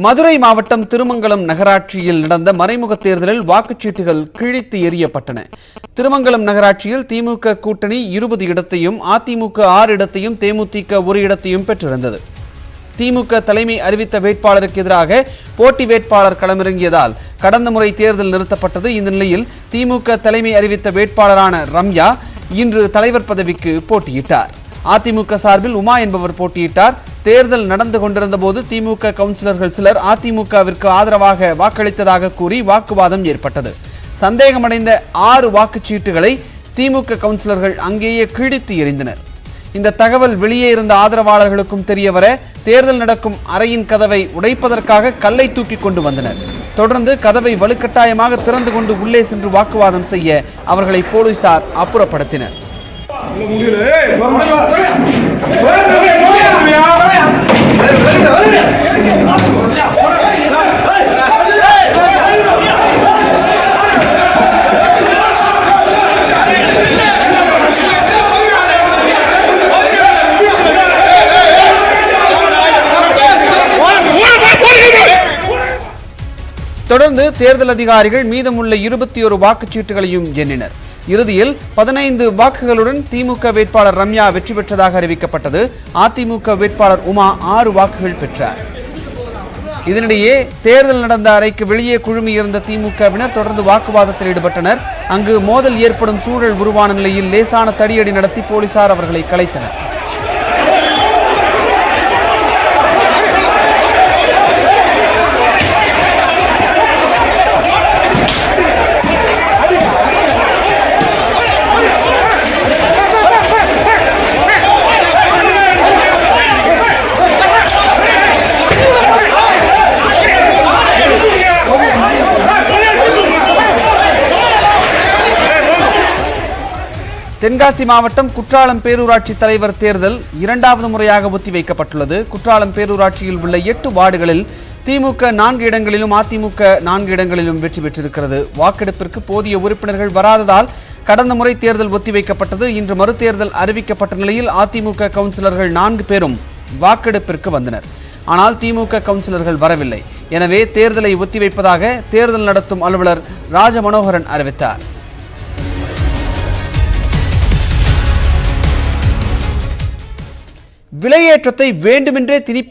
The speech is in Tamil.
மதுரை மாவட்டம் திருமங்கலம் நகராட்சியில் நடந்த மறைமுக தேர்தலில் வாக்குச்சீட்டுகள் கிழித்து எறியப்பட்டன. திருமங்கலம் நகராட்சியில் திமுக கூட்டணி 20 இடத்தையும், அதிமுக 6 இடத்தையும், தேமுதிக 1 இடத்தையும் பெற்றிருந்தது. திமுக தலைமை அறிவித்த வேட்பாளருக்கு எதிராக போட்டி வேட்பாளர் களமிறங்கியதால் கடந்த முறை தேர்தல் நிறுத்தப்பட்டது. இந்த நிலையில் திமுக தலைமை அறிவித்த வேட்பாளரான ரம்யா இன்று தலைவர் பதவிக்கு போட்டியிட்டார். அதிமுக சார்பில் உமா என்பவர் போட்டியிட்டார். தேர்தல் நடந்து கொண்டிருந்த போது திமுக கவுன்சிலர்கள் சிலர் அதிமுகவிற்கு ஆதரவாக வாக்களித்ததாக கூறி வாக்குவாதம் ஏற்பட்டது. சந்தேகமடைந்த 6 வாக்குச்சீட்டுகளை திமுக கவுன்சிலர்கள் அங்கேயே கிழித்து எறிந்தனர். இந்த தகவல் வெளியே இருந்த ஆதரவாளர்களுக்கும் தெரியவர தேர்தல் நடக்கும் அறையின் கதவை உடைப்பதற்காக கல்லை தூக்கி கொண்டு வந்தனர். தொடர்ந்து கதவை வலுக்கட்டாயமாக திறந்து கொண்டு உள்ளே சென்று வாக்குவாதம் செய்ய அவர்களை போலீசார் அப்புறப்படுத்தினர். தொடர்ந்து தேர்தல் அதிகாரிகள் மீதமுள்ள 21 வாக்குச்சீட்டுகளையும் எண்ணினர். இறுதியில் 15 வாக்குகளுடன் திமுக வேட்பாளர் ரம்யா வெற்றி பெற்றதாக அறிவிக்கப்பட்டது. அதிமுக வேட்பாளர் உமா 6 வாக்குகள் பெற்றார். இதனிடையே தேர்தல் நடந்த அறைக்கு வெளியே குழுமியிருந்த திமுகவினர் தொடர்ந்து வாக்குவாதத்தில் ஈடுபட்டனர். அங்கு மோதல் ஏற்படும் சூழல் உருவான நிலையில் லேசான தடியடி நடத்தி போலீசார் அவர்களை கலைத்தனர். தென்காசி மாவட்டம் குற்றாலம் பேரூராட்சி தலைவர் தேர்தல் 2வது முறையாக ஒத்திவைக்கப்பட்டுள்ளது. குற்றாலம் பேரூராட்சியில் உள்ள 8 வார்டுகளில் திமுக 4 இடங்களிலும், அதிமுக 4 இடங்களிலும் வெற்றி பெற்றிருக்கிறது. வாக்கெடுப்பிற்கு போதிய உறுப்பினர்கள் வராததால் கடந்த முறை தேர்தல் ஒத்திவைக்கப்பட்டது. இன்று மறுதேர்தல் அறிவிக்கப்பட்ட நிலையில் அதிமுக கவுன்சிலர்கள் 4 பேரும் வாக்கெடுப்பிற்கு வந்தனர். ஆனால் திமுக கவுன்சிலர்கள் வரவில்லை. எனவே தேர்தலை ஒத்திவைப்பதாக தேர்தல் நடத்தும் அலுவலர் ராஜமனோகரன் அறிவித்தார். விலையேற்றத்தை வேண்டுமென்றே திணிப்பது